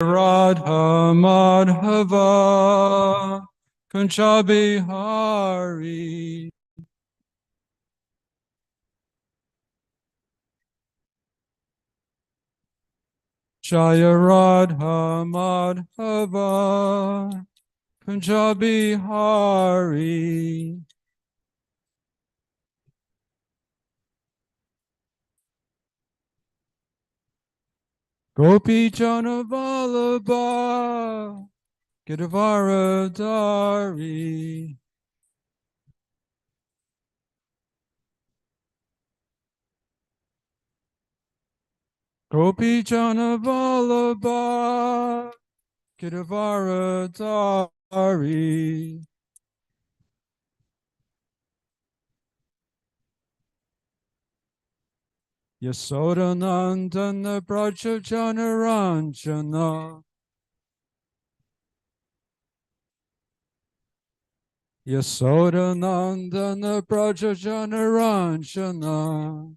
Radha Madhava Kunja Bihari. Jaya Radha Madhava Kunja Bihari. Gopi Jana Vallabha Girvaradari. Gopi Jana Vallabha Girvaradari. Yasoda Nandana Braja Janaranjana. Yasoda Nandana Braja Janaranjana.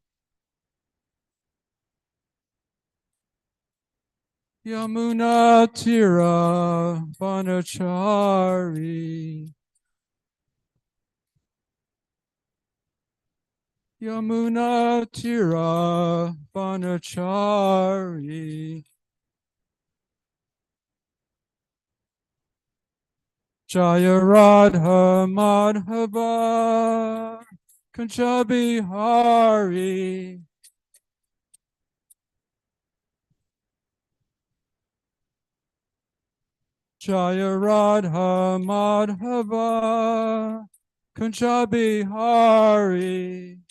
Yamuna Tira Vanachari. Yamuna Tira Vanachari. Jaya Radha Madhava Kunja Hari. Jaya Radha Madhava Kunja Hari.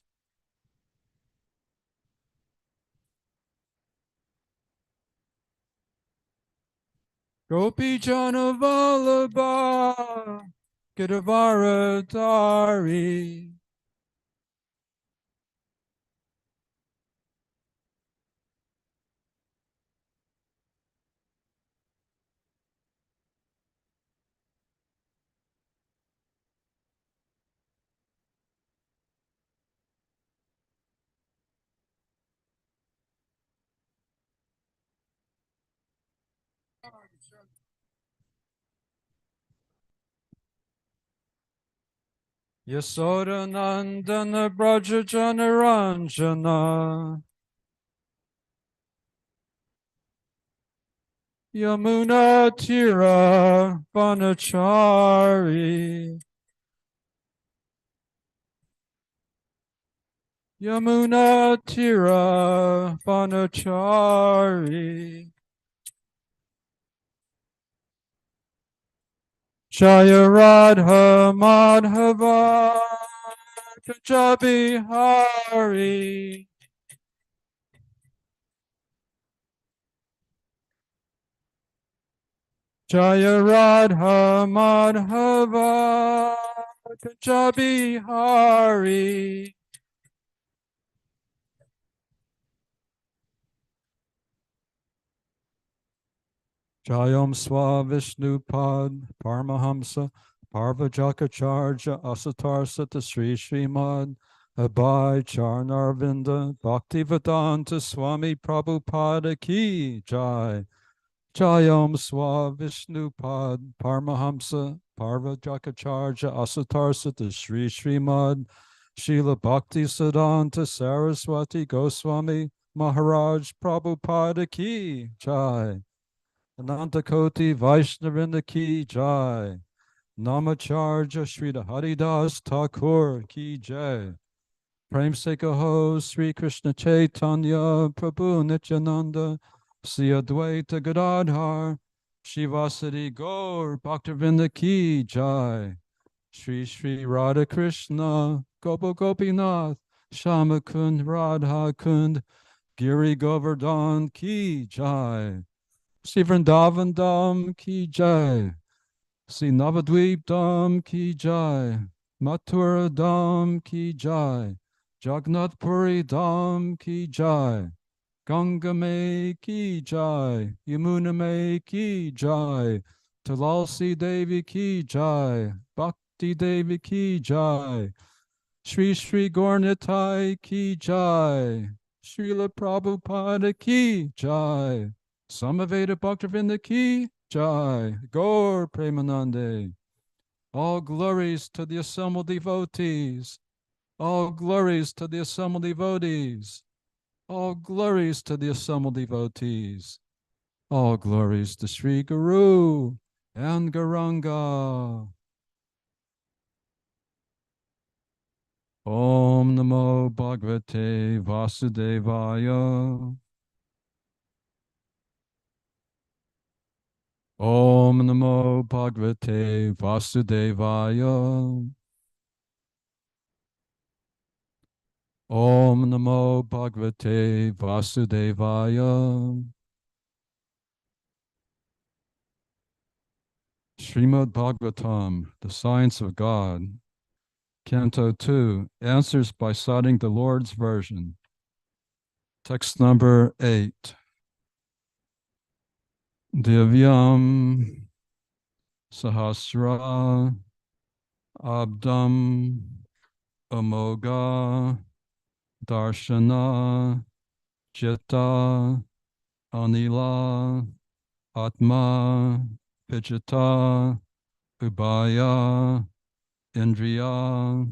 Gopi Jana Vallabha Girvaradari. Yasoda Nandana Braja Janaranjana. Yamuna Tira Vanachari. Yamuna Tira Vanachari. Jaya Radha Madhava Kunja Hari. Jaya Radha Madhava Kunja Hari. Jayam Swa Vishnupad Paramahamsa Parvajakacharya Asatar Sata Sri Srimad Abhay Charnarvinda Bhaktivedanta Swami Prabhupada Ki Jai. Jayam Swa Vishnupad Paramahamsa Parvajakacharya Asatar Sata Sri Srimad Srila Bhakti Siddhanta Saraswati Goswami Maharaj Prabhupada Ki Jai. Anantakoti Vaishnavinda Ki Jai. Namacharja Sri Haridas Thakur Ki Jai. Prem Se Kaho Sri Krishna Chaitanya Prabhu Nityananda Sri Advaita Gadadhar Shivasati Gaur Bhaktavinda Ki Jai. Sri Sri Radha Krishna Gopa Gopinath Shama Kund Radha Kund Giri Govardhan Ki Jai. Sri Vrindavan Dham Ki Jai. Sri Navadvip Dham Ki Jai. Mathura Dham Ki Jai. Jagannath Puri Dham Ki Jai. Ganga Mai Ki Jai. Yamuna Mai Ki Jai. Talalsi Devi Ki Jai. Bhakti Devi Ki Jai. Sri Sri Gaurnitai Ki Jai. Srila Prabhupada Ki Jai. Samaveda Bhaktivinoda Ki Jai, Gaur Premanande. All glories to the assembled devotees. All glories to the assembled devotees. All glories to the assembled devotees. All glories to Sri Guru and Garanga. Om Namo Bhagavate Vasudevaya. Om Namo Bhagavate Vasudevaya. Om Namo Bhagavate Vasudevaya. Srimad Bhagavatam, the Science of God, Canto 2, answers by citing the Lord's version. Text number 8. Divyam Sahasra Abdam Amoga Darshana Jita Anila Atma Vijita Ubaya Indriya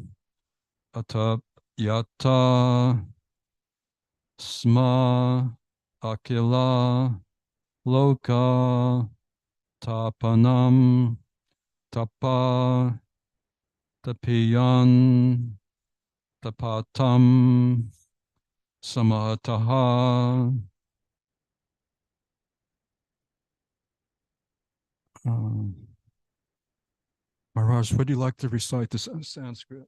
Atapyata Sma Akila Loka Tapanam Tapa Tapiyan Tapatam Samataha. Maharaj, would you like to recite this in Sanskrit?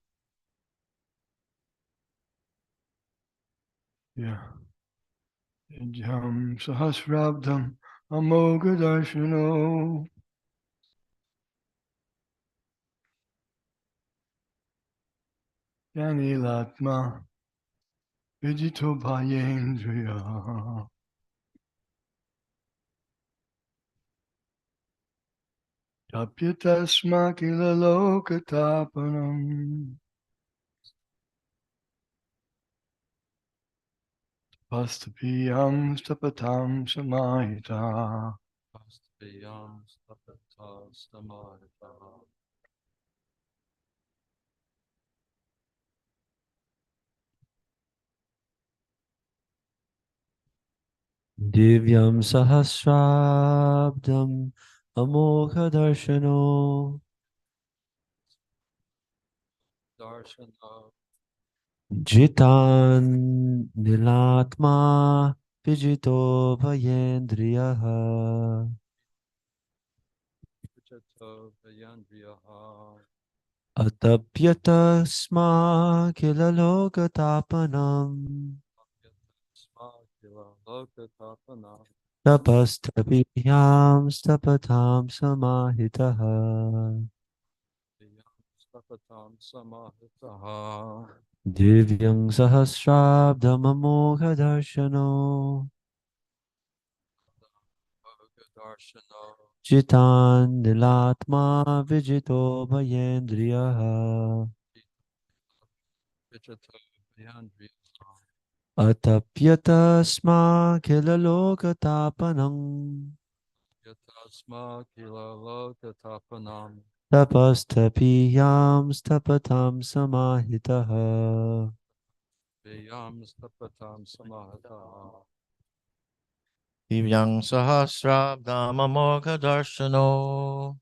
Yeah. Jam Sahasrabdam Amogadarshano Yanilatma Vijito Bhayendriya Tapyatasma Kila Lokatapanam Pastapiyam Stapatam Samahita Divyam Sahasrabdam Amokha Darshano Jitan Nilatma Vijito Bhayendriyaha Atapyata Sma Kilaloka Tapastapiyam Stapatam Samahitaha Divyam Sahasrabdam Amokha Darshano Jitan Nilatma Vijito Bhayendriyaha Atapyata Sma Kilaloka Tapanam Tapastapiyam Stapatam Samahitaha Divyang Sahasrabdam Amokha Darshano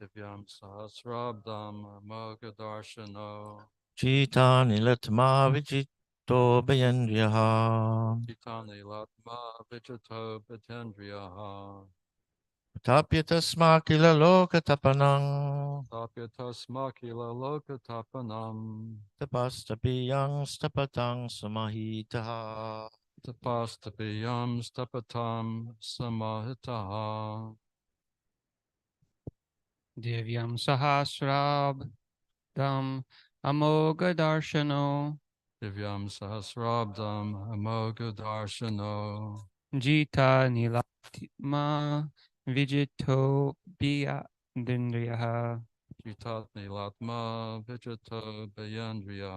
Jita Nilatma Vijito Bhayendriyaha Tapyatasma Kila Lokatapanang Tapastapiyang Stapatang Samahitaha Tapastapiyam Stapatam Samahitaha. Divyam Sahasrabdam Amogadarshano Divyam Sahasrabdam Amogadarshano Jita Nilatma Vijito Bia Dindriyaha Jitatni latma vijito bayandriya.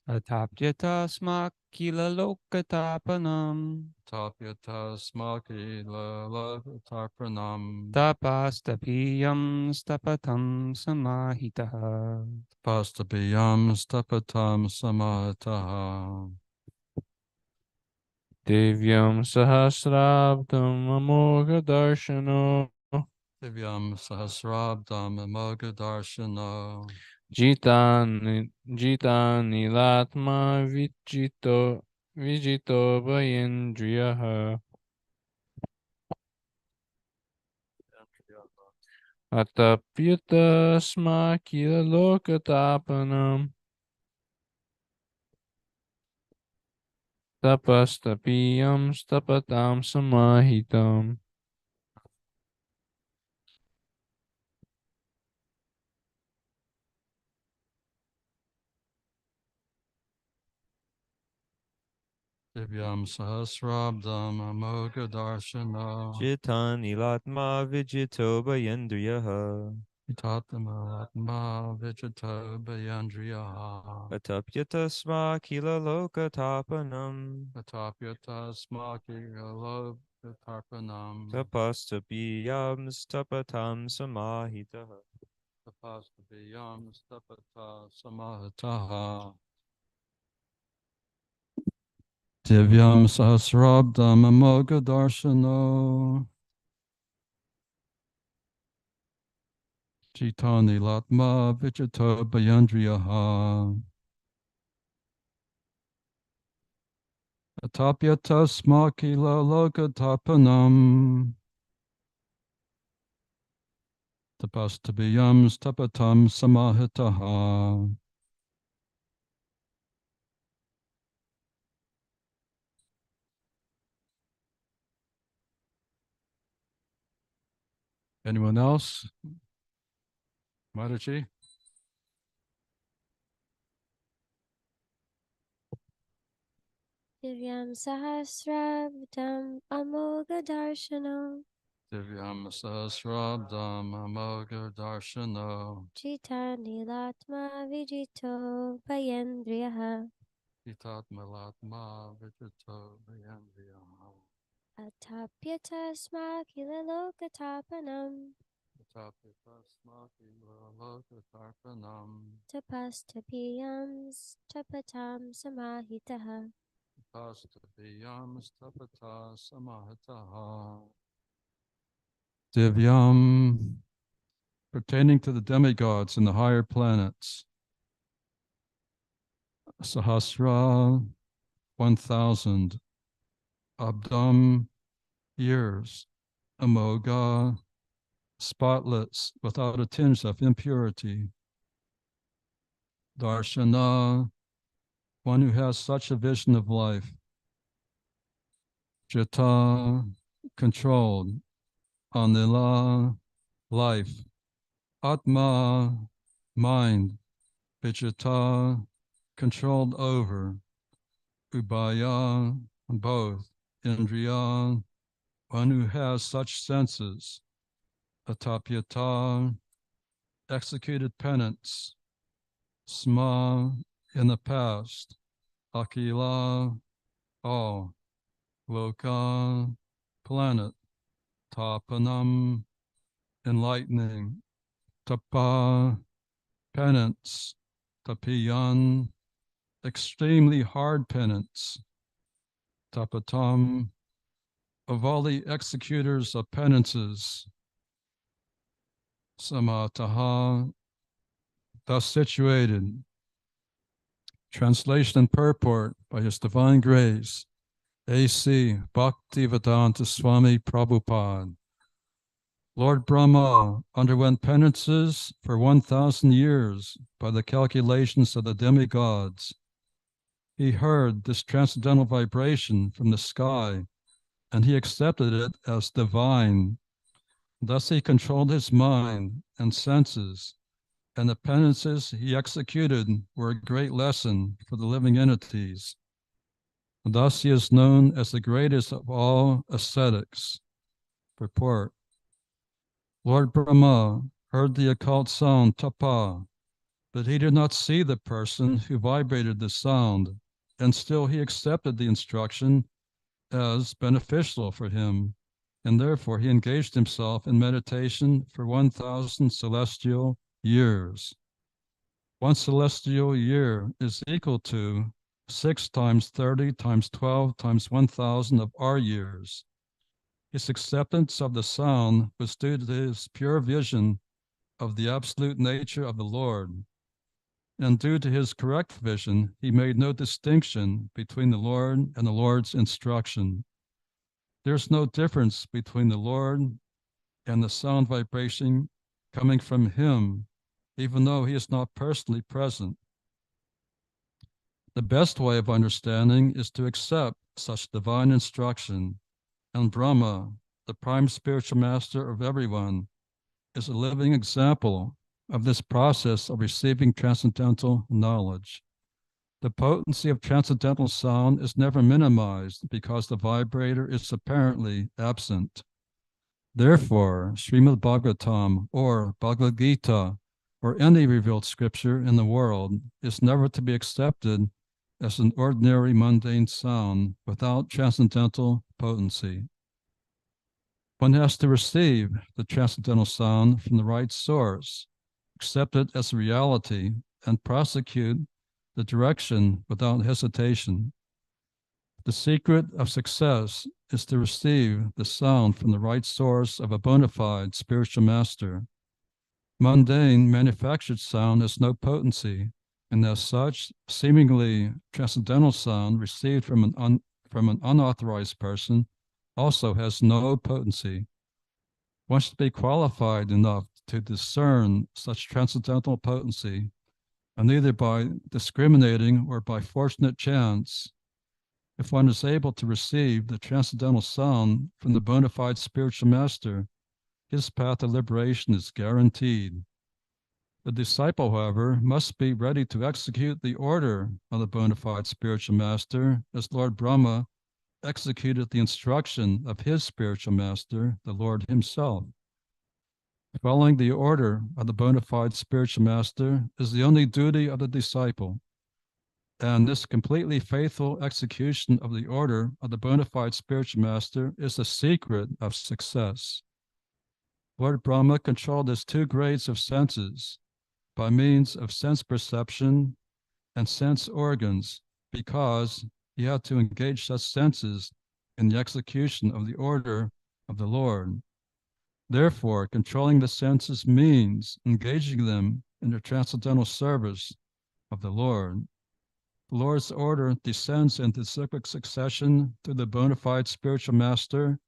Atapyata smakila lokatapanam. Tapyata smaki lalatarpranam. Tapastapiyam stapatam samahitaha. Pastabiyam stapatam samataha. Divyam sahasrabdam amoga darshano. Divyam sahasrabdam amoga darshana. Jitani latma vijito bayendriyaha. Atapyata smakila lokatapanam. Tapastapiyam stapatam samahitam. Divyam sahasrabdam amoga darshana. Jitani latma vijito bayendriyaha. Tatamalatma vijito bayandriya. Atapyata smakila lokatapanam. Atapyata smaki alopatarpanam. Tapastapiyam stapatam samahitaha. Tapastabiyam stapata samahataha. Divyam sahasrabdam amoga darshano. Jitani latma vijito bayandriyaha. Atapyata smaki lokatapanam. Tapastabiyam stapatam samahitaha. Anyone else? Mataji? Divyam Sahasrabdam Amoga Darshanam Divyam sahasrabdam amoga darshano. Jita Nilatma Vijito Bayendriyaha Hitatmalatma vijito vayandriyaha. Atapyata Smakila Lokatapanam Tapita smaki lokatarpanam. Tapastapiyam Tapatam Samahitaha Pastabiyam stapata samahitaha. Divyam, pertaining to the demigods and the higher planets. Sahasra, 1,000. Abdam, years. Amoga, spotless, without a tinge of impurity. Darshana, one who has such a vision of life. Jita, controlled. Anila, life. Atma, mind. Vijita, controlled over. Ubaya, both. Indriya, one who has such senses. Atapyata, executed penance. Sma, in the past. Akila, all. Loka, planet. Tapanam, enlightening. Tapa, penance. Tapiyan, extremely hard penance. Tapatam, of all the executors of penances. Samataha, thus situated. Translation and purport by His Divine Grace, A.C. Bhaktivedanta Swami Prabhupada. Lord Brahma underwent penances for 1,000 years by the calculations of the demigods. He heard this transcendental vibration from the sky, and he accepted it as divine. Thus he controlled his mind and senses, and the penances he executed were a great lesson for the living entities. Thus he is known as the greatest of all ascetics. Purport. Lord Brahma, heard the occult sound tapa, but he did not see the person who vibrated the sound, and still he accepted the instruction as beneficial for him, and therefore he engaged himself in meditation for 1,000 celestial years. 1 celestial year is equal to 6 times 30 times 12 times 1,000 of our years. His acceptance of the sound was due to his pure vision of the absolute nature of the Lord. And due to his correct vision, he made no distinction between the Lord and the Lord's instruction. There's no difference between the Lord and the sound vibration coming from him, even though he is not personally present. The best way of understanding is to accept such divine instruction, and Brahma, the prime spiritual master of everyone, is a living example of this process of receiving transcendental knowledge. The potency of transcendental sound is never minimized because the vibrator is apparently absent. Therefore, Srimad Bhagavatam or Bhagavad Gita or any revealed scripture in the world is never to be accepted as an ordinary mundane sound without transcendental potency. One has to receive the transcendental sound from the right source, accept it as a reality, and prosecute the direction without hesitation. The secret of success is to receive the sound from the right source of a bona fide spiritual master. Mundane, manufactured sound has no potency, and as such, seemingly transcendental sound received from an unauthorized person also has no potency. One should be qualified enough to discern such transcendental potency, and either by discriminating or by fortunate chance, if one is able to receive the transcendental sound from the bona fide spiritual master, his path of liberation is guaranteed. The disciple, however, must be ready to execute the order of the bona fide spiritual master, as Lord Brahma executed the instruction of his spiritual master, the Lord himself. Following the order of the bona fide spiritual master is the only duty of the disciple, and this completely faithful execution of the order of the bona fide spiritual master is the secret of success. Lord Brahma controlled his 2 grades of senses by means of sense perception and sense organs, because he had to engage such senses in the execution of the order of the Lord. Therefore, controlling the senses means engaging them in the transcendental service of the Lord. The Lord's order descends into cyclic succession to the bona fide spiritual master,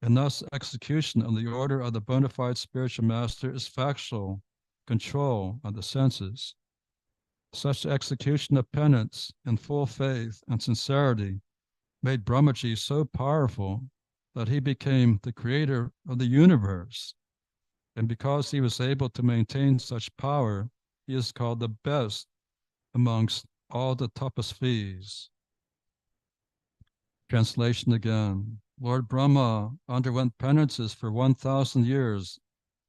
and thus execution of the order of the bona fide spiritual master is factual control of the senses. Such execution of penance in full faith and sincerity made Brahmaji so powerful that he became the creator of the universe. And because he was able to maintain such power, he is called the best amongst all the tapasvis. Translation again. Lord Brahma underwent penances for 1,000 years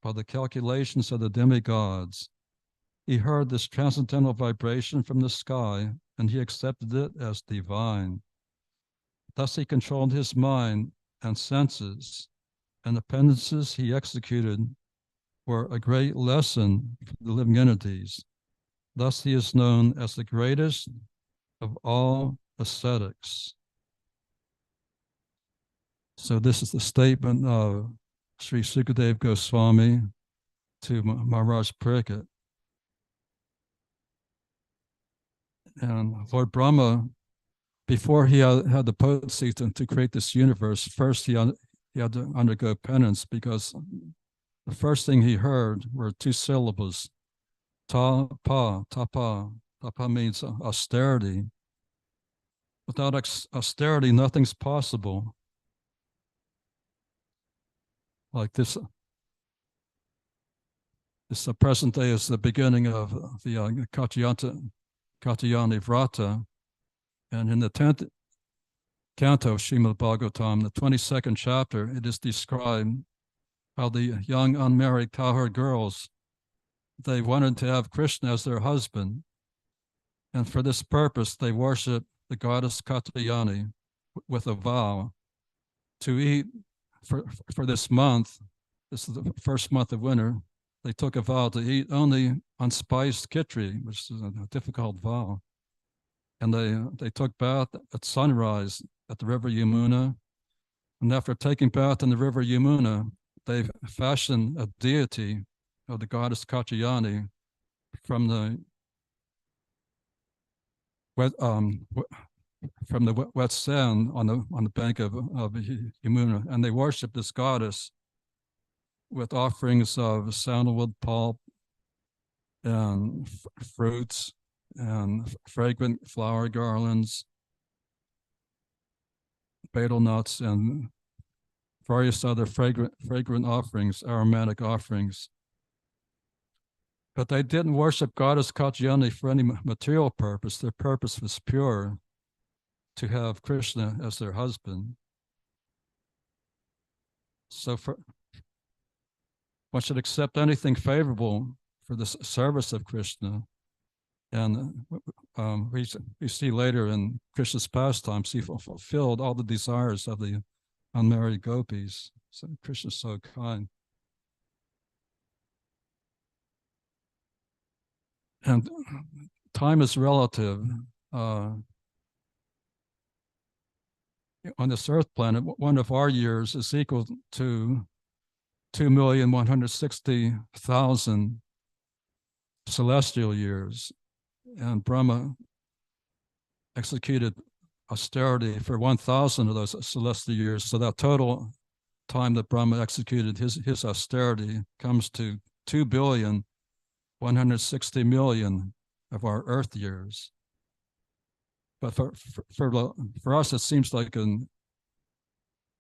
by the calculations of the demigods. He heard this transcendental vibration from the sky, and he accepted it as divine. Thus he controlled his mind and senses, and the penances he executed were a great lesson for the living entities. Thus he is known as the greatest of all ascetics. So this is the statement of Sri Sukadeva Goswami to Maharaj Pariksit. And Lord Brahma, before he had the potency to create this universe, first he had to undergo penance, because the first thing he heard were 2 syllables, ta-pa, tapa. Tapa means austerity. Without austerity, nothing's possible. Like this present day is the beginning of the Katyayani Vrata. And in the 10th canto of Srimad Bhagavatam, the 22nd chapter, it is described how the young unmarried cowherd girls, they wanted to have Krishna as their husband. And for this purpose, they worship the goddess Katyayani with a vow to eat for this month. This is the first month of winter. They took a vow to eat only unspiced khichdi, which is a difficult vow. And they took bath at sunrise at the river Yamuna. And after taking bath in the river Yamuna, they fashioned a deity of the goddess Katyayani from the wet sand on the bank of Yamuna, and they worshipped this goddess with offerings of sandalwood pulp and fruits and fragrant flower garlands, betel nuts, and various other fragrant offerings, aromatic offerings. But they didn't worship goddess Katyayani for any material purpose. Their purpose was pure, to have Krishna as their husband. So one should accept anything favorable for the service of Krishna. And we see later in Krishna's pastimes, he fulfilled all the desires of the unmarried gopis. So Krishna's so kind. And time is relative. On this earth planet, one of our years is equal to 2,160,000 celestial years. And Brahma executed austerity for 1,000 of those celestial years. So that total time that Brahma executed his austerity comes to 2,160,000,000 of our earth years. But for us, it seems like an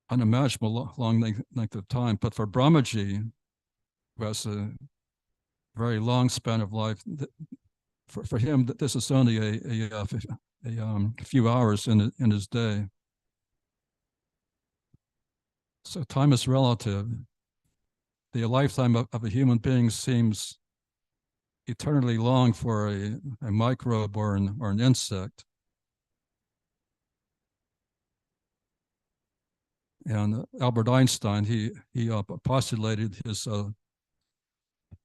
unimaginable long length of time. But for Brahmaji, who has a very long span of life, for him, this is only a few hours in his day. So time is relative. The lifetime of a human being seems eternally long for a microbe or an insect. And Albert Einstein, he postulated his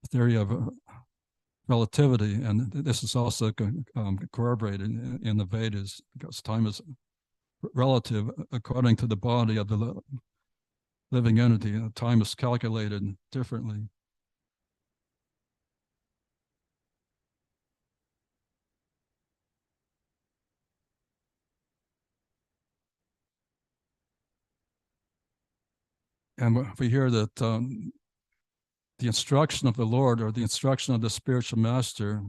theory of relativity, and this is also corroborated in the Vedas, because time is relative according to the body of the living entity. Time is calculated differently. And we hear that the instruction of the Lord, or the instruction of the spiritual master,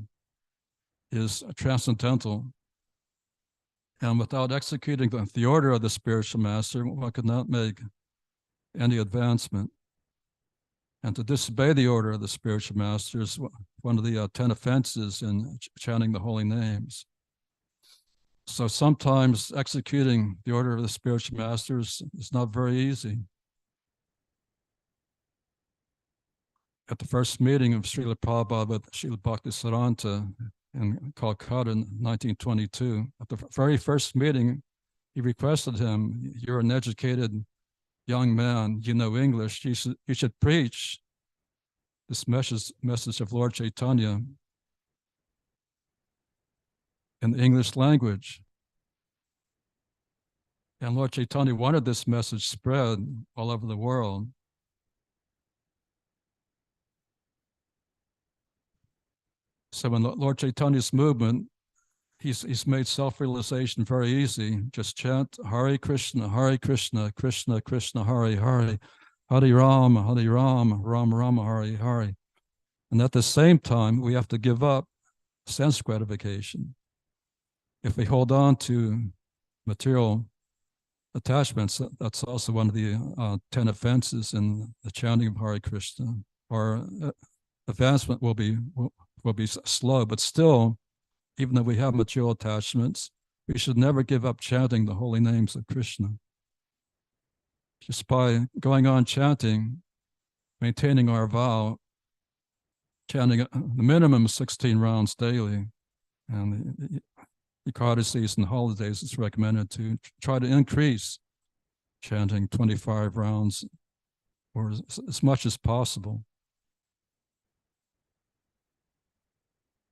is transcendental. And without executing the order of the spiritual master, one could not make any advancement. And to disobey the order of the spiritual master is one of the 10 offenses in chanting the holy names. So sometimes executing the order of the spiritual masters is not very easy. At the first meeting of Srila Prabhupada with Srila Bhaktisiddhanta in Calcutta in 1922, at the very first meeting, he requested him, "You're an educated young man, you know English, you should preach this message of Lord Chaitanya in the English language." And Lord Chaitanya wanted this message spread all over the world. So in Lord Chaitanya's movement, he's made self-realization very easy. Just chant Hare Krishna, Krishna Krishna, Hare Hare, Hare Rama, Rama Rama, Hare Hare. And at the same time, we have to give up sense gratification. If we hold on to material attachments, that's also one of the 10 offenses in the chanting of Hare Krishna. Our advancement will be slow, but still, even though we have material attachments, we should never give up chanting the holy names of Krishna. Just by going on chanting, maintaining our vow, chanting the minimum 16 rounds daily. And the Ekadasis and holidays, it's recommended to try to increase chanting 25 rounds or as much as possible.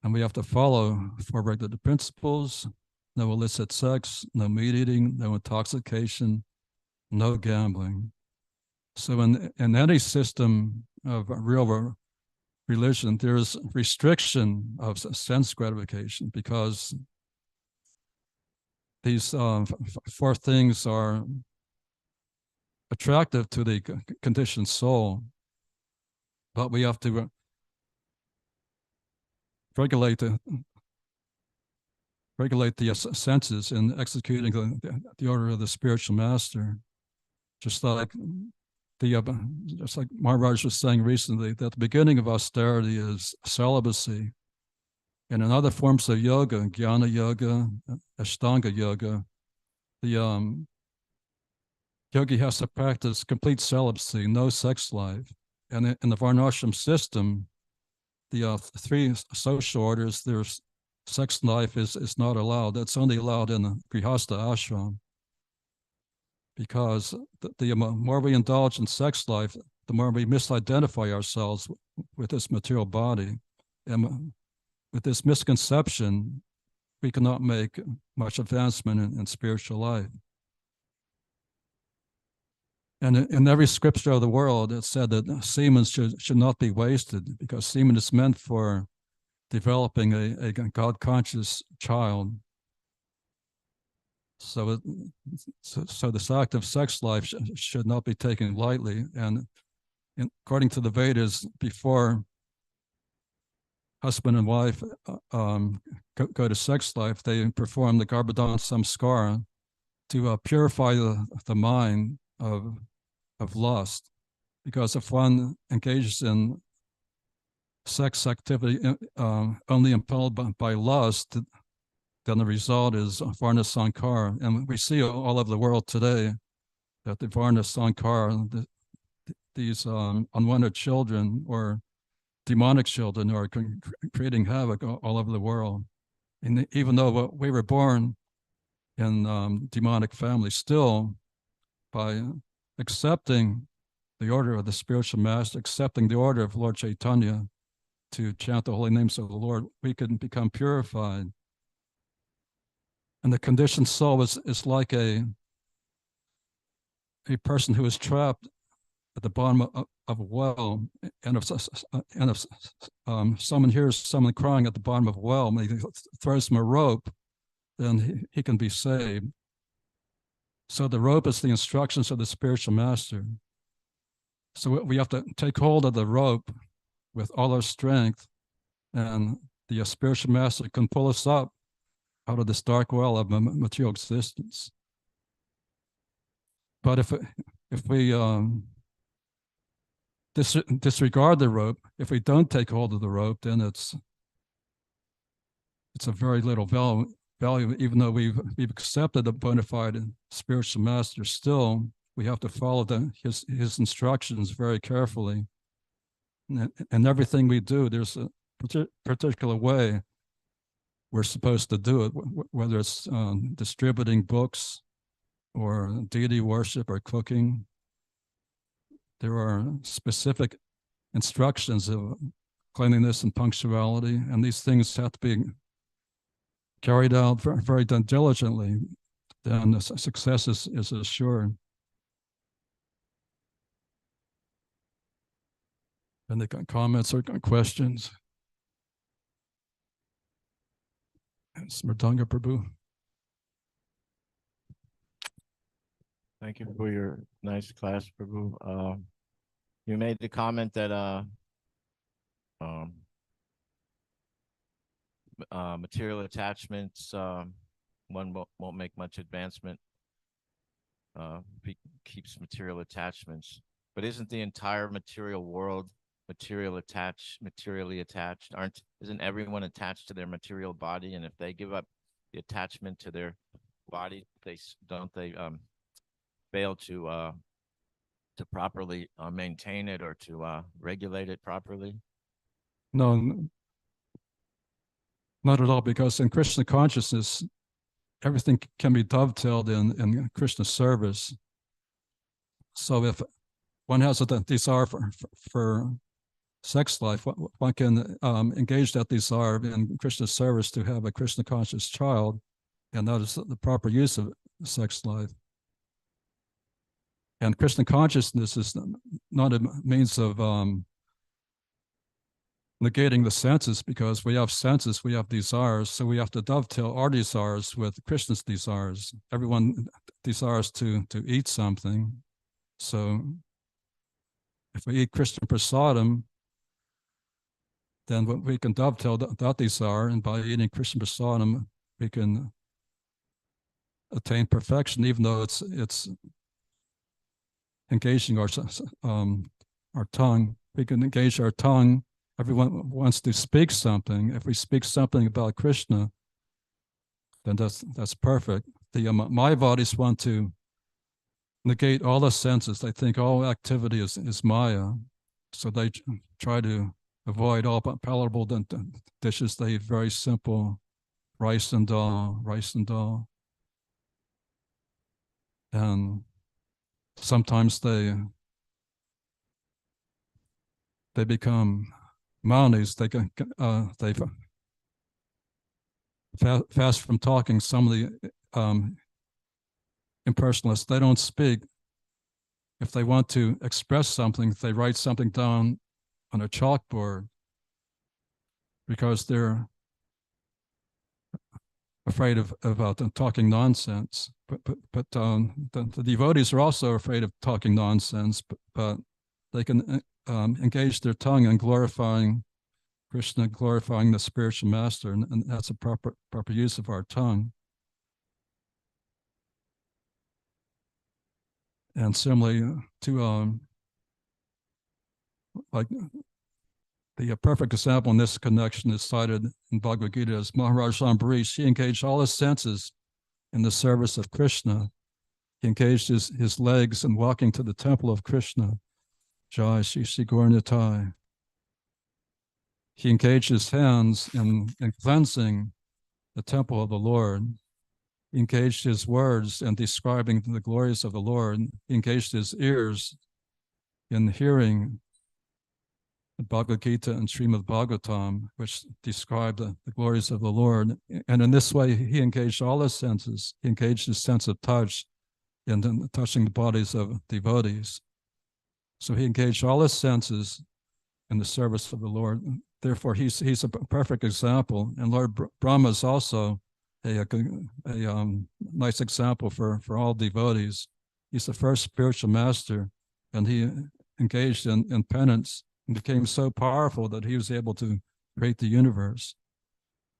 And we have to follow four regulative principles: no illicit sex, no meat eating, no intoxication, no gambling. So in any system of real religion, there's restriction of sense gratification because these four things are attractive to the conditioned soul, but we have to regulate the senses in executing the order of the spiritual master. Just like Maharaj was saying recently, that the beginning of austerity is celibacy. And in other forms of yoga, jnana yoga, ashtanga yoga, the yogi has to practice complete celibacy, no sex life. And in the varnashram system, the three social orders, there's sex life is not allowed. That's only allowed in the grihastha ashram. Because the more we indulge in sex life, the more we misidentify ourselves with this material body. And with this misconception, we cannot make much advancement in spiritual life. And in every scripture of the world, it said that semen should not be wasted, because semen is meant for developing a God-conscious child. So this act of sex life should not be taken lightly. And according to the Vedas, before husband and wife go to sex life, they perform the Garbhodana Samskara to purify the mind of lust. Because if one engages in sex activity only impelled by lust, then the result is Varna Sankara. And we see all over the world today that the Varna Sankara, these unwanted children or demonic children are creating havoc all over the world. And even though we were born in demonic families, still by accepting the order of the spiritual master, accepting the order of Lord Chaitanya to chant the holy names of the Lord, we can become purified. And the conditioned soul is like a person who is trapped at the bottom of a well, and if someone hears someone crying at the bottom of a well, and he throws him a rope, then he can be saved. So the rope is the instructions of the spiritual master. So we have to take hold of the rope with all our strength, and the spiritual master can pull us up out of this dark well of material existence. But if we disregard the rope, if we don't take hold of the rope, then it's a very little value, even though we've accepted a bona fide spiritual master. Still, we have to follow his instructions very carefully. And everything we do, there's a particular way we're supposed to do it, whether it's distributing books or deity worship or cooking. There are specific instructions of cleanliness and punctuality, and these things have to be carried out very diligently. Then the success is assured. Any comments or questions? Smrtanga Prabhu. Thank you for your nice class, Prabhu. You made the comment that material attachments, one won't make much advancement if he keeps material attachments. But isn't the entire material world materially attached? Isn't everyone attached to their material body? And if they give up the attachment to their body, they fail to to properly maintain it or to regulate it properly? No, not at all, because in Krishna consciousness, everything can be dovetailed in Krishna service. So if one has a desire for sex life, one can engage that desire in Krishna service to have a Krishna conscious child, and that is the proper use of sex life. And Krishna consciousness is not a means of negating the senses, because we have senses, we have desires, so we have to dovetail our desires with Krishna's desires. Everyone desires to eat something, so if we eat Krishna prasadam, then we can dovetail that desire, and by eating Krishna prasadam, we can attain perfection, even though it's engaging our tongue. We can engage our tongue. Everyone wants to speak something. If we speak something about Krishna, then that's perfect. The Mayavadis want to negate all the senses. They think all activity is Maya, so they try to avoid all palatable dishes. They eat very simple rice and dal, and sometimes they become Maunis. They fast from talking. Some of the impersonalists, they don't speak. If they want to express something, they write something down on a chalkboard, because they're afraid of talking nonsense. But the devotees are also afraid of talking nonsense, but they can engage their tongue in glorifying Krishna, glorifying the spiritual master, and that's a proper use of our tongue. And similarly to like the perfect example in this connection is cited in Bhagavad Gita as Maharaj Ambarish. He engaged all his senses in the service of Krishna. He engaged his legs in walking to the temple of Krishna. Jai Shri Shri Gaurnitai. He engaged his hands in cleansing the temple of the Lord. He engaged his words in describing the glories of the Lord. He engaged his ears in hearing the Bhagavad Gita and Srimad Bhagavatam, which describe the glories of the Lord. And in this way, he engaged all his senses. He engaged his sense of touch in touching the bodies of devotees. So he engaged all his senses in the service of the Lord. Therefore, he's a perfect example. And Lord Brahma is also a nice example for all devotees. He's the first spiritual master, and he engaged in penance and became so powerful that he was able to create the universe.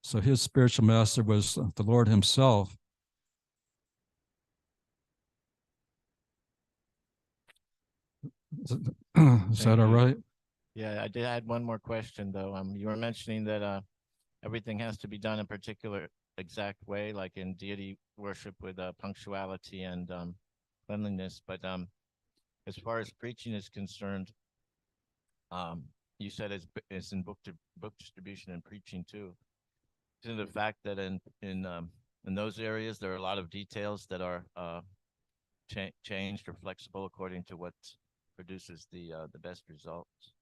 So his spiritual master was the Lord himself. Is that all right? Yeah, I did add one more question though. You were mentioning that everything has to be done in a particular exact way, like in deity worship with punctuality and cleanliness. But as far as preaching is concerned, you said it's in book distribution and preaching too. Isn't the fact that in those areas there are a lot of details that are changed or flexible according to what produces the best results?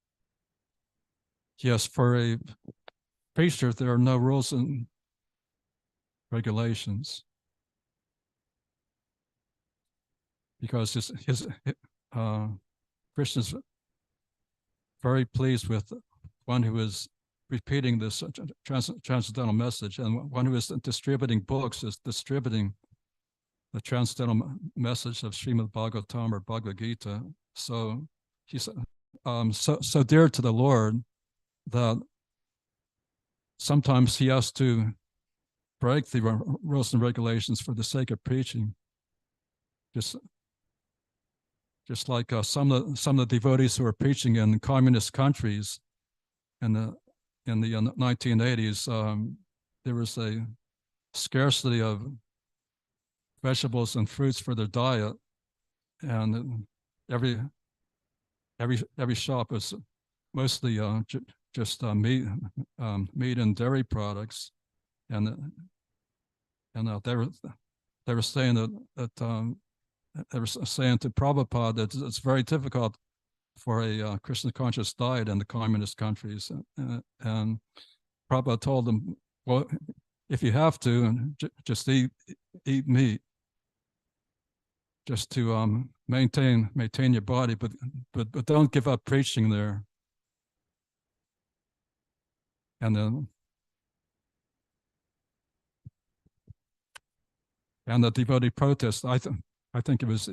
Yes, for a preacher, there are no rules and regulations, because Krishna's very pleased with one who is repeating this transcendental message, and one who is distributing books is distributing the transcendental message of Srimad Bhagavatam or Bhagavad Gita. So he's so dear to the Lord that sometimes he has to break the rules and regulations for the sake of preaching. Just like some of the devotees who are preaching in communist countries in the 1980s, there was a scarcity of vegetables and fruits for their diet, and every every shop was mostly just meat and dairy products, and they were saying that they were saying to Prabhupada that it's very difficult for a Krishna conscious diet in the communist countries, and Prabhupada told them, well, if you have to, just eat meat, just to maintain your body, but don't give up preaching there. And then the devotee protest, I think it was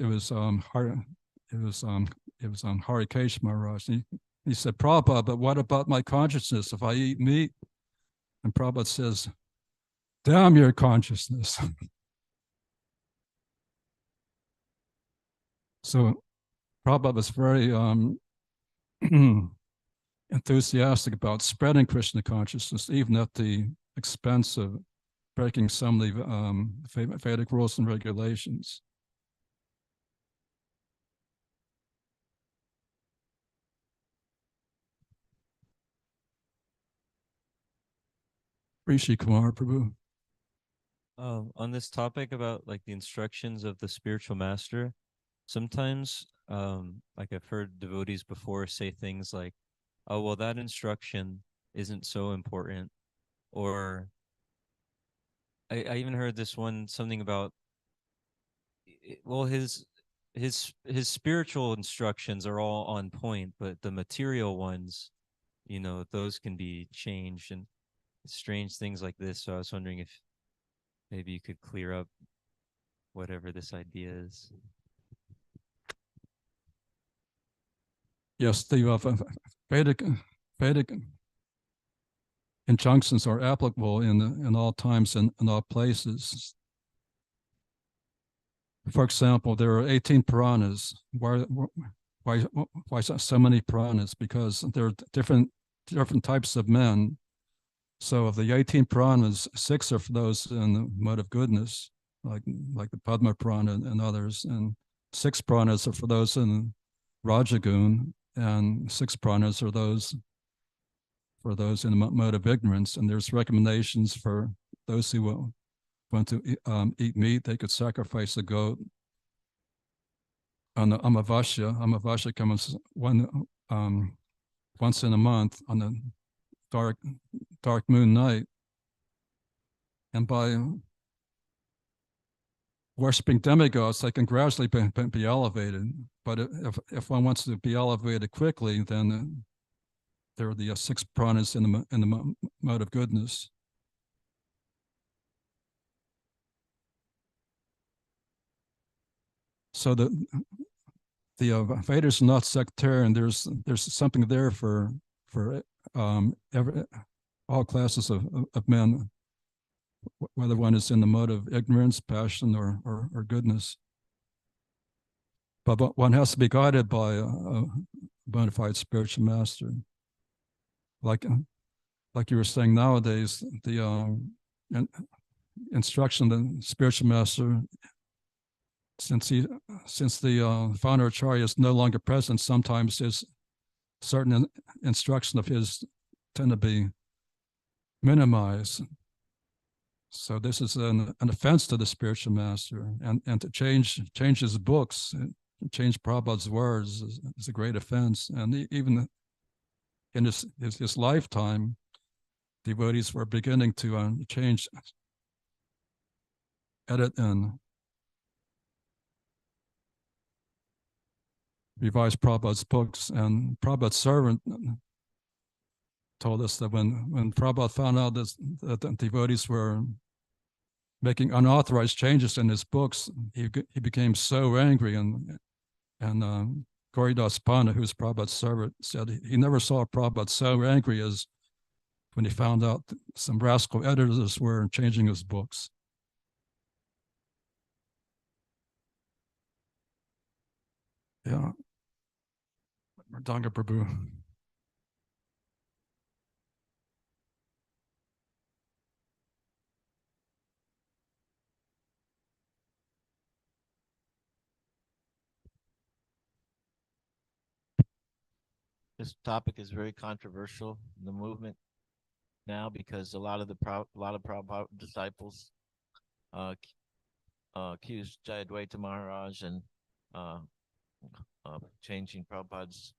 Harikesh Maharaj. He said, Prabhupada, but what about my consciousness if I eat meat? And Prabhupada says, damn your consciousness. So Prabhupada was very enthusiastic about spreading Krishna consciousness, even at the expense of breaking some of the Vedic rules and regulations. Rishi Kumar, Prabhu. On this topic about like the instructions of the spiritual master, sometimes like I've heard devotees before say things like, oh well, that instruction isn't so important, or I even heard this one something about well his spiritual instructions are all on point, but the material ones, those can be changed, and strange things like this. So I was wondering if maybe you could clear up whatever this idea is. Yes, the Vedic injunctions are applicable in all times and in all places. For example, there are 18 Puranas. Why so many Puranas? Because there are different types of men. So of the 18 Puranas, 6 are for those in the mode of goodness, like the Padma Purana and others, and 6 Puranas are for those in Rajagun, and 6 Puranas are those for those in the mode of ignorance. And there's recommendations for those who want to eat meat. They could sacrifice a goat on the Amavasya. Amavasya comes once in a month on the dark moon night, and by worshiping demigods, they can gradually be elevated. But if one wants to be elevated quickly, then there are the 6 pranas in the mode of goodness. So the Vedas are not sectarian. There's something there for all classes of men, whether one is in the mode of ignorance, passion, or goodness. But one has to be guided by a bona fide spiritual master. Like you were saying, nowadays, the instruction of the spiritual master, since the founder acharya is no longer present, sometimes there's certain instruction of his tend to be minimized. So this is an offense to the spiritual master, and to change his books, change Prabhupada's words is a great offense. And even in his lifetime, devotees were beginning to change, edit, and revise Prabhupada's books. And Prabhupada's servant told us that when Prabhupada found out that the devotees were making unauthorized changes in his books, he became so angry. And Gauridas Pandit, who's Prabhupada's servant, said he never saw Prabhupada so angry as when he found out some rascal editors were changing his books. Yeah. Mridanga Prabhu. this topic is very controversial in the movement now because a lot of Prabhupada disciples accused Jayadvaita Maharaj and uh, changing Prabhupada's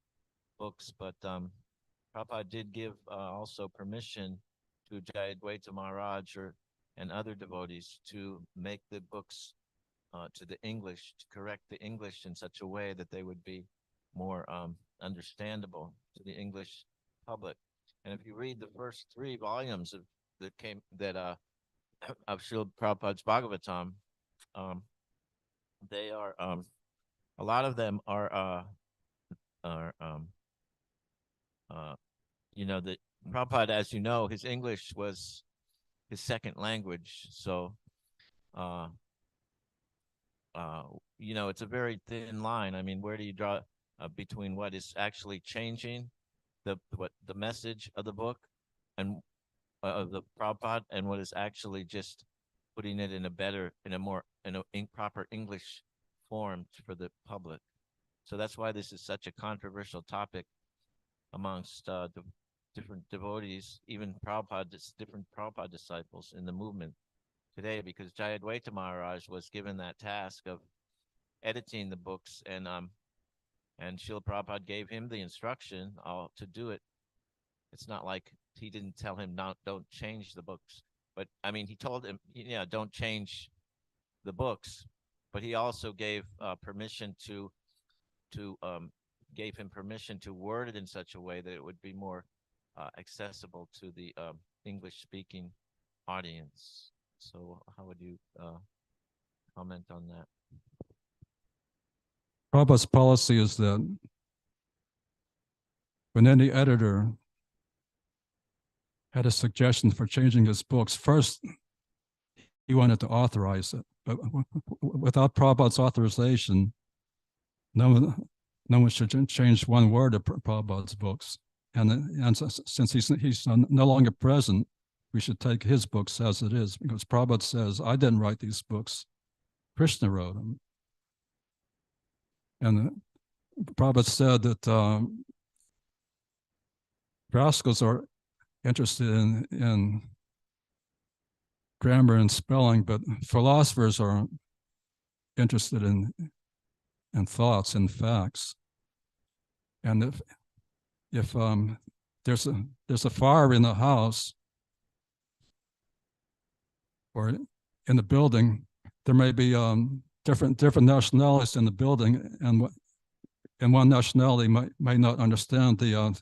books, but Prabhupada did give also permission to Jayadvaita Maharaj and other devotees to make the books to the English, to correct the English in such a way that they would be more understandable to the English public. And if you read the first 3 volumes of Srila Prabhupada's Bhagavatam, they are a lot of them are the Prabhupada, as you know, his English was his second language, so it's a very thin line. I mean, where do you draw between what is actually changing the message of the book and of the Prabhupada and what is actually just putting it in a more proper English form for the public. So that's why this is such a controversial topic amongst the different devotees, even different Prabhupada disciples in the movement today, because Jayadvaita Maharaj was given that task of editing the books, and Srila Prabhupada gave him the instruction to do it. It's not like he didn't tell him don't change the books, but I mean he told him, don't change the books, but he also gave permission to word it in such a way that it would be more accessible to the English-speaking audience. So how would you comment on that? Prabhupada's policy is that when any editor had a suggestion for changing his books, first he wanted to authorize it, but without Prabhupada's authorization, no one should change one word of Prabhupada's books. And since he's no longer present, we should take his books as it is, because Prabhupada says, I didn't write these books, Krishna wrote them. And Prabhupada said that rascals are interested in grammar and spelling, but philosophers are interested in thoughts and facts. And if there's a fire in the house or in the building, there may be different nationalities in the building, and one nationality might not understand the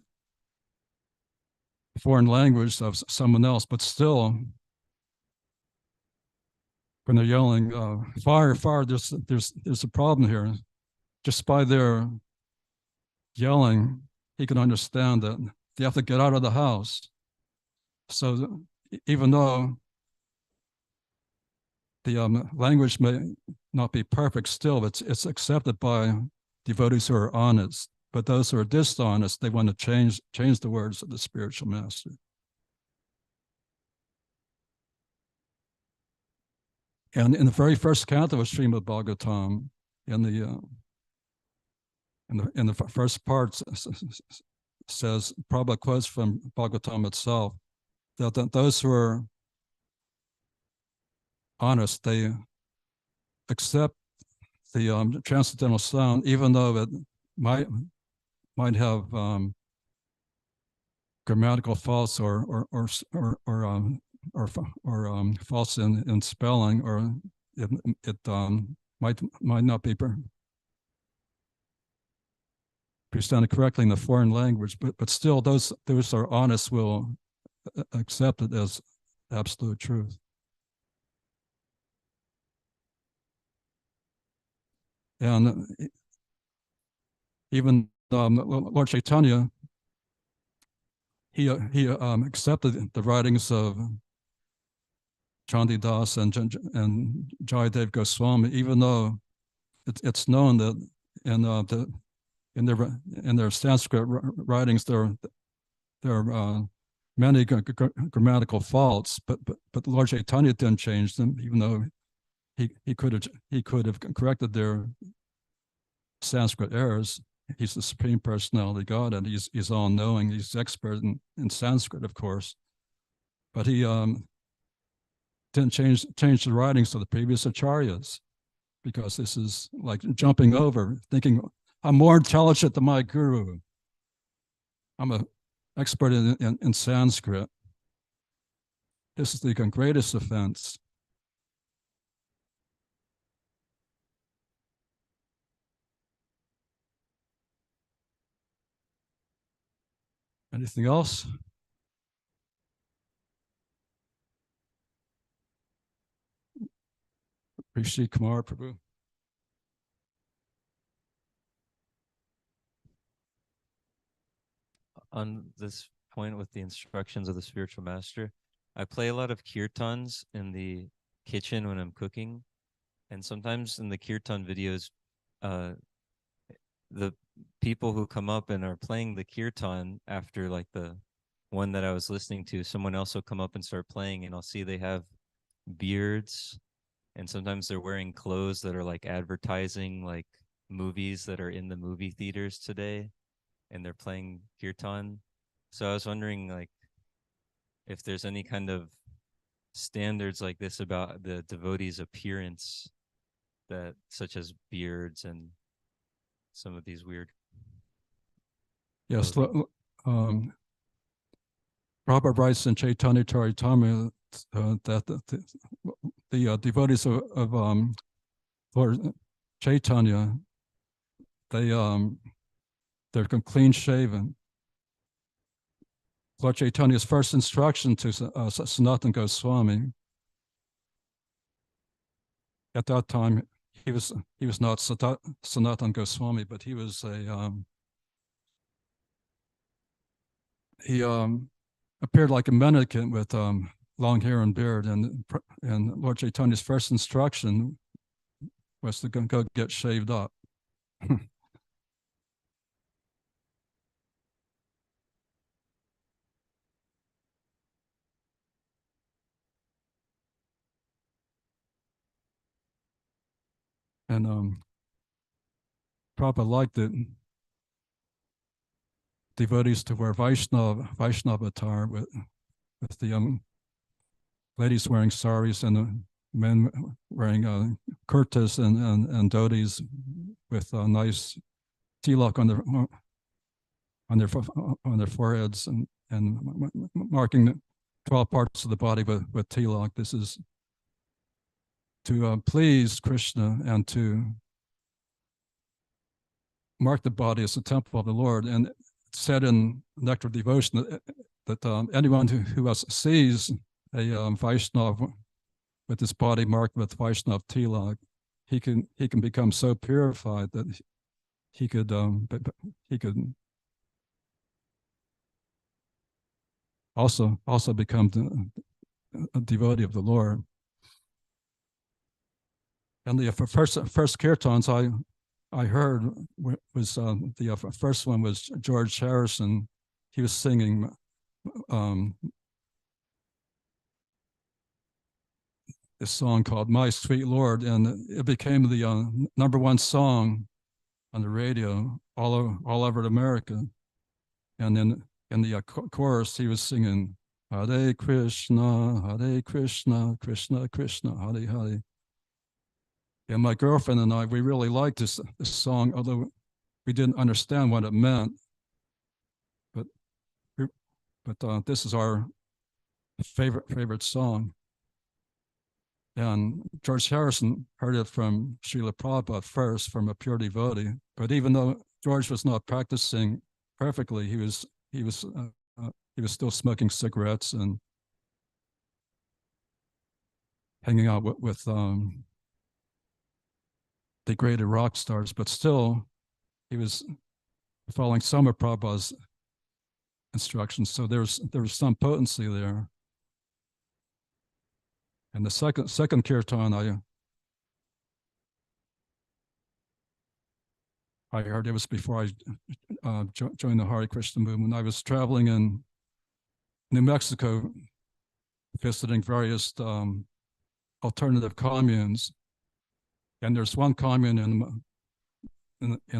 foreign language of someone else, but still, when they're yelling fire, fire, there's a problem here. Just by their yelling, he can understand that they have to get out of the house. So even though the language may not be perfect, still it's accepted by devotees who are honest. But those who are dishonest, they want to change the words of the spiritual master. And in the very first canto of Srimad Bhagavatam, in the first part, says, Prabhupada quotes from Bhagavatam itself, that those who are honest, they accept the transcendental sound, even though it might have grammatical faults or faults in spelling, or it might not be presented correctly in the foreign language, but still those who are honest will accept it as absolute truth. And even Lord Chaitanya, he accepted the writings of Chandidas and Jayadev Goswami, even though it's known that in their Sanskrit writings there are many grammatical faults, but Lord Chaitanya didn't change them, even though he could have corrected their Sanskrit errors. he's the Supreme Personality God, and he's all knowing. He's expert in Sanskrit, of course, but he didn't change the writings of the previous acharyas, because this is like jumping over, thinking I'm more intelligent than my guru. I'm an expert in Sanskrit. This is the greatest offense. Anything else? Rishi Kumar, Prabhu. On this point with the instructions of the spiritual master, I play a lot of kirtans in the kitchen when I'm cooking, and sometimes in the kirtan videos, the people who come up and are playing the kirtan after like the one that I was listening to, someone else will come up and start playing, and I'll see they have beards, and sometimes they're wearing clothes that are like advertising like movies that are in the movie theaters today, and they're playing kirtan. So I was wondering like if there's any kind of standards like this about the devotee's appearance, that such as beards and some of these weird. Yes, Prabhupada writes in Chaitanya Charitamrita that the devotees of Lord Chaitanya, they're clean shaven. Lord Chaitanya's first instruction to Sanatana Goswami, at that time he was not Sanatana Goswami, but he was he appeared like a mendicant with long hair and beard, and Lord Chaitanya's first instruction was to go get shaved up. And Prabhupada liked it. Devotees to wear Vaishnava attire with the young ladies wearing saris and the men wearing kurtas and dhotis with nice tilak on their foreheads and marking the 12 parts of the body with tilak. This is to please Krishna and to mark the body as the temple of the Lord. And it said in Nectar of Devotion that anyone who sees a Vaishnava with his body marked with Vaishnava tilak, he can become so purified that he could also become a devotee of the Lord. And the first kirtans I heard was the first one was George Harrison. He was singing this song called "My Sweet Lord," and it became the #1 song on the radio all over America. And then in the chorus, he was singing "Hare Krishna, Krishna Krishna, Hare Hare." And my girlfriend and I, we really liked this song, although we didn't understand what it meant. But this is our favorite song. And George Harrison heard it from Srila Prabhupada first, from a pure devotee. But even though George was not practicing perfectly, he was still smoking cigarettes and hanging out with degraded rock stars. But still, he was following some of Prabhupada's instructions. So there was some potency there. And the second kirtan I heard, it was before I joined the Hare Krishna movement. I was traveling in New Mexico, visiting various alternative communes, and there's one commune in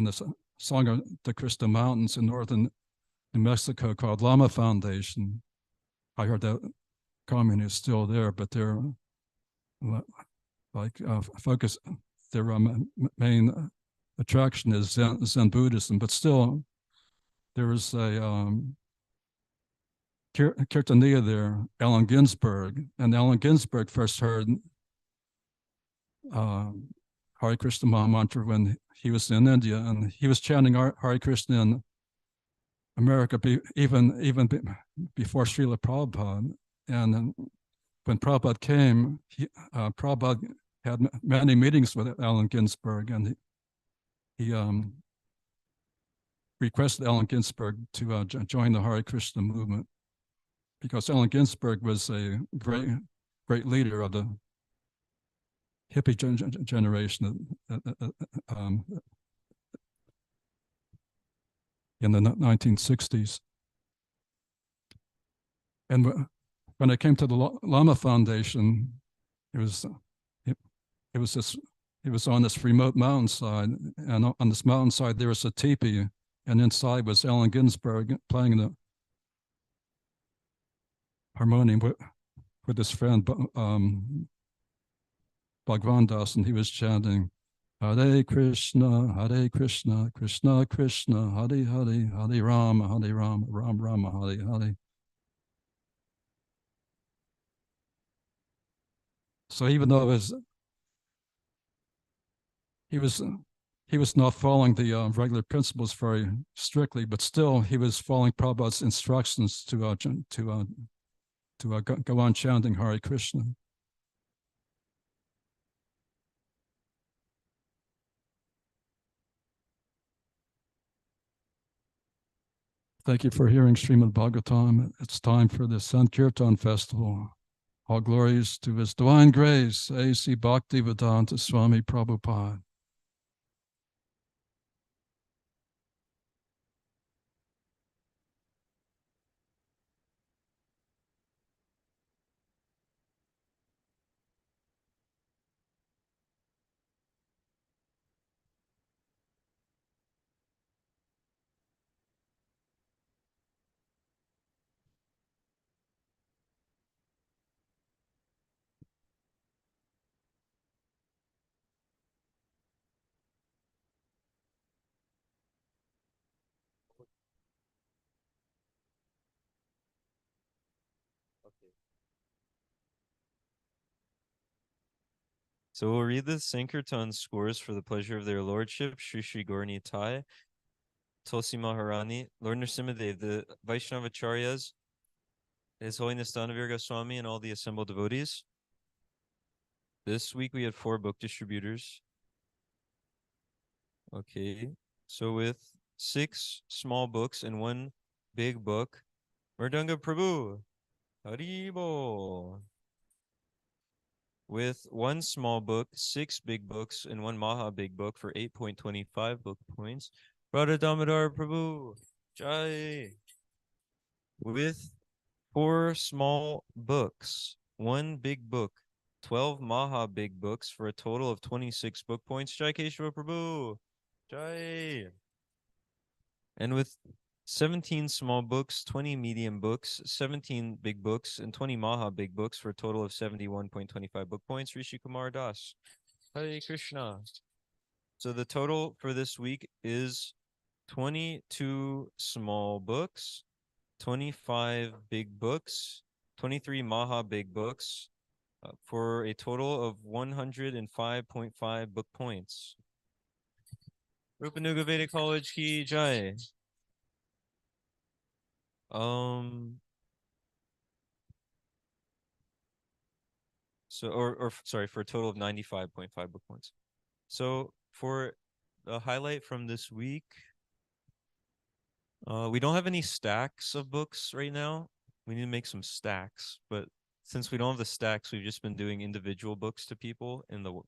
the Sangha de Cristo Mountains in northern New Mexico called Lama Foundation. I heard that commune is still there, but they're like focus. Their main attraction is Zen Buddhism, but still there was a Kirtaniya there, Allen Ginsberg, and Allen Ginsberg first heard Hare Krishna Maha Mantra when he was in India, and he was chanting Hare Krishna in America even before Srila Prabhupada. And when Prabhupada came, Prabhupada had many meetings with Allen Ginsberg, and he requested Allen Ginsberg to join the Hare Krishna movement, because Allen Ginsberg was a great leader of the hippie generation in the 1960s. And when I came to the Lama Foundation, it was on this remote mountainside, and on this mountainside there was a teepee, and inside was Allen Ginsberg playing the harmonium with his friend Bhagwan Das, and he was chanting Hare Krishna, Krishna Krishna, Hare Hare, Hare Rama, Ram Rama, Hare Hare. So even though he was not following the regular principles very strictly, but still he was following Prabhupada's instructions to go on chanting Hare Krishna. Thank you for hearing Srimad Bhagavatam. It's time for the Sankirtan Festival. All glories to His Divine Grace, A.C. Bhaktivedanta Swami Prabhupada. So we'll read the Sankirtan scores for the pleasure of their lordship, Sri Sri Gaurani Tai, Tulsi Maharani, Lord Nrsimhadev, the Vaishnavacharyas, His Holiness Dhanavir Goswami, and all the assembled devotees. This week we had 4 book distributors. Okay, so with 6 small books and 1 big book, Mridanga Prabhu, Haribo. With 1 small book, 6 big books, and 1 Maha big book for 8.25 book points, Radha Damodar Prabhu, Jai. With 4 small books, 1 big book, 12 Maha big books for a total of 26 book points, Jai Keshava Prabhu, Jai. And with 17 small books, 20 medium books, 17 big books, and 20 Maha big books for a total of 71.25 book points, Rishi Kumar Das. Hare Krishna. So the total for this week is 22 small books, 25 big books, 23 Maha big books, for a total of 105.5 book points. Rupanuga Vedic College Ki Jai. So, sorry, for a total of 95.5 book points. So for the highlight from this week, we don't have any stacks of books right now. We need to make some stacks, but since we don't have the stacks, we've just been doing individual books to people in the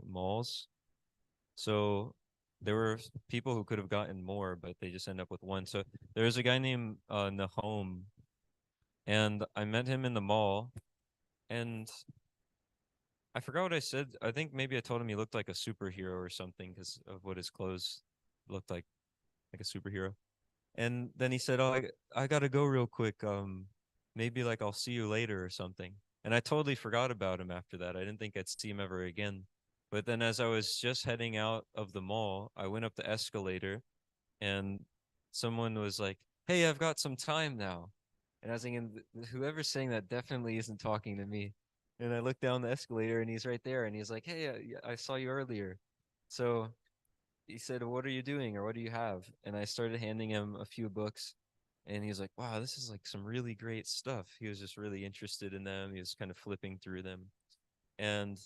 malls. So there were people who could have gotten more, but they just end up with 1. So there's a guy named Nahom, and I met him in the mall, and I forgot what I said. I think maybe I told him he looked like a superhero or something because of what his clothes looked like. like a superhero. And then he said, "Oh, I gotta go real quick. Maybe like I'll see you later or something." And I totally forgot about him after that. I didn't think I'd see him ever again. But then as I was just heading out of the mall, I went up the escalator and someone was like, "Hey, I've got some time now." And I was thinking, whoever's saying that definitely isn't talking to me. And I looked down the escalator and he's right there and he's like, "Hey, I saw you earlier." So he said, "What are you doing or what do you have?" And I started handing him a few books and he was like, "Wow, this is like some really great stuff." He was just really interested in them. He was kind of flipping through them. And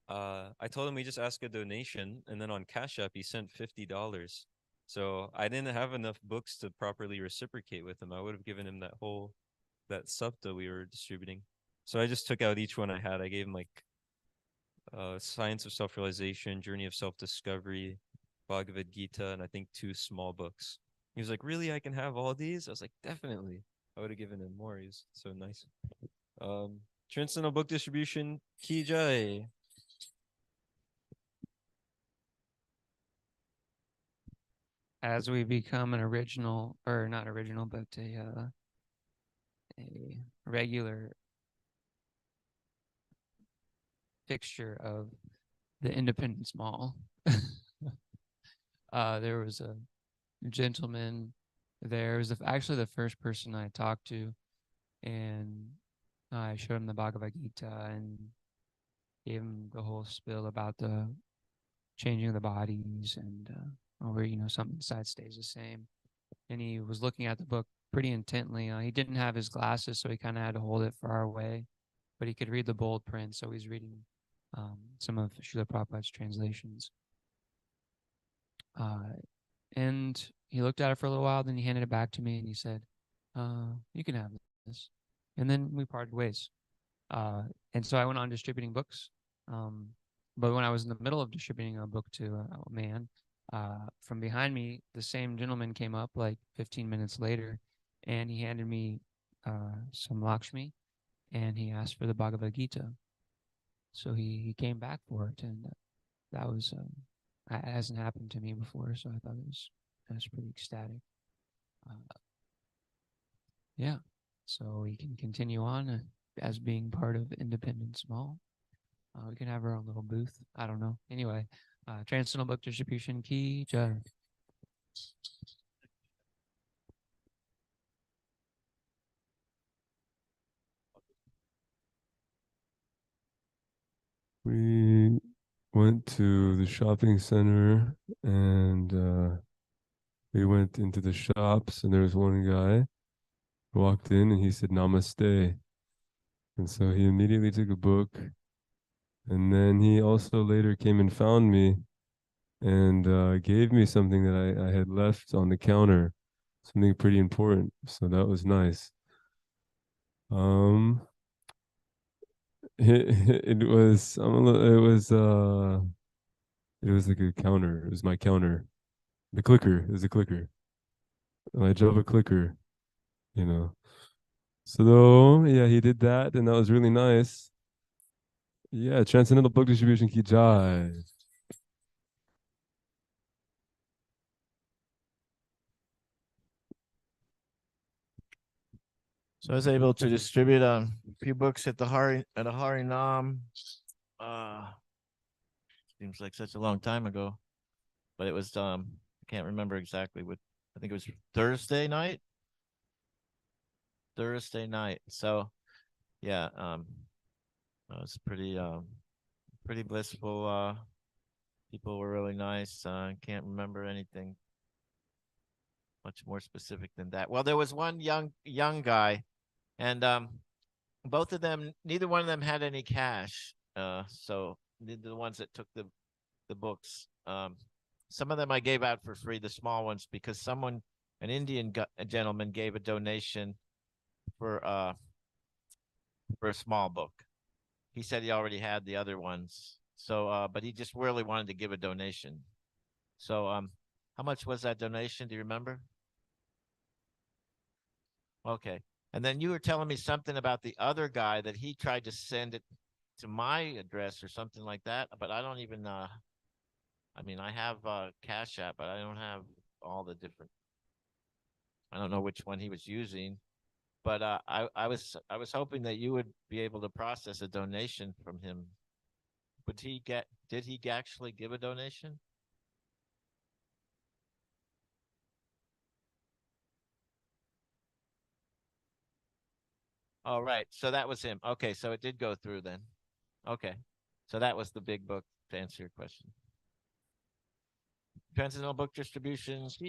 I told him we just ask a donation, and then on Cash App he sent $50. So I didn't have enough books to properly reciprocate with him. I would have given him that SUPTA we were distributing. So I just took out each one I had. I gave him like Science of Self-Realization, Journey of Self-Discovery, Bhagavad Gita, and I think 2 small books. He was like, "Really, I can have all these?" I was like, "Definitely." I would have given him more. He's so nice. Transcendental Book Distribution, Ki Jai. As we become an original, or not original, but a regular fixture of the Independence Mall. There was a gentleman there. It was actually the first person I talked to, and I showed him the Bhagavad Gita and gave him the whole spiel about the changing of the bodies and where something inside stays the same. And he was looking at the book pretty intently. He didn't have his glasses, so he kind of had to hold it far away, but he could read the bold print, so he's reading some of Srila Prabhupada's translations. And he looked at it for a little while, then he handed it back to me and he said, "You can have this." And then we parted ways. And so I went on distributing books. But when I was in the middle of distributing a book to a man, from behind me, the same gentleman came up like 15 minutes later, and he handed me some Lakshmi, and he asked for the Bhagavad Gita. So he came back for it, and that was it hasn't happened to me before, so I thought it was pretty ecstatic. Yeah, so we can continue on as being part of Independence Mall. We can have our own little booth. I don't know. Anyway, Transcendental Book Distribution, Ki Jai. We went to the shopping center and we went into the shops, and there was one guy who walked in and he said namaste. And so he immediately took a book, and then he also later came and found me and gave me something that I had left on the counter, something pretty important. So that was nice. It was it was like a counter. It was my counter. The clicker is a clicker. I drove a clicker, you know. So though, yeah, he did that, and that was really nice. Yeah, Transcendental Book Distribution, Ki Jai. So I was able to distribute a few books at a Harinam. Seems like such a long time ago, but it was I can't remember exactly what. I think it was Thursday night. So yeah, it was pretty blissful. People were really nice. Can't remember anything much more specific than that. Well, there was one young guy, and both of them, neither one of them had any cash. So the ones that took the books, some of them I gave out for free, the small ones, because an Indian gentleman gave a donation for a small book. He said he already had the other ones. So, but he just really wanted to give a donation. So, how much was that donation? Do you remember? Okay. And then you were telling me something about the other guy that he tried to send it to my address or something like that, but I don't even I mean, I have Cash App, but I don't have all the different. I don't know which one he was using, but I was hoping that you would be able to process a donation from him. Did he actually give a donation? All right, so that was him. Okay, so it did go through then. Okay, so that was the big book to answer your question. Transcendental book distributions.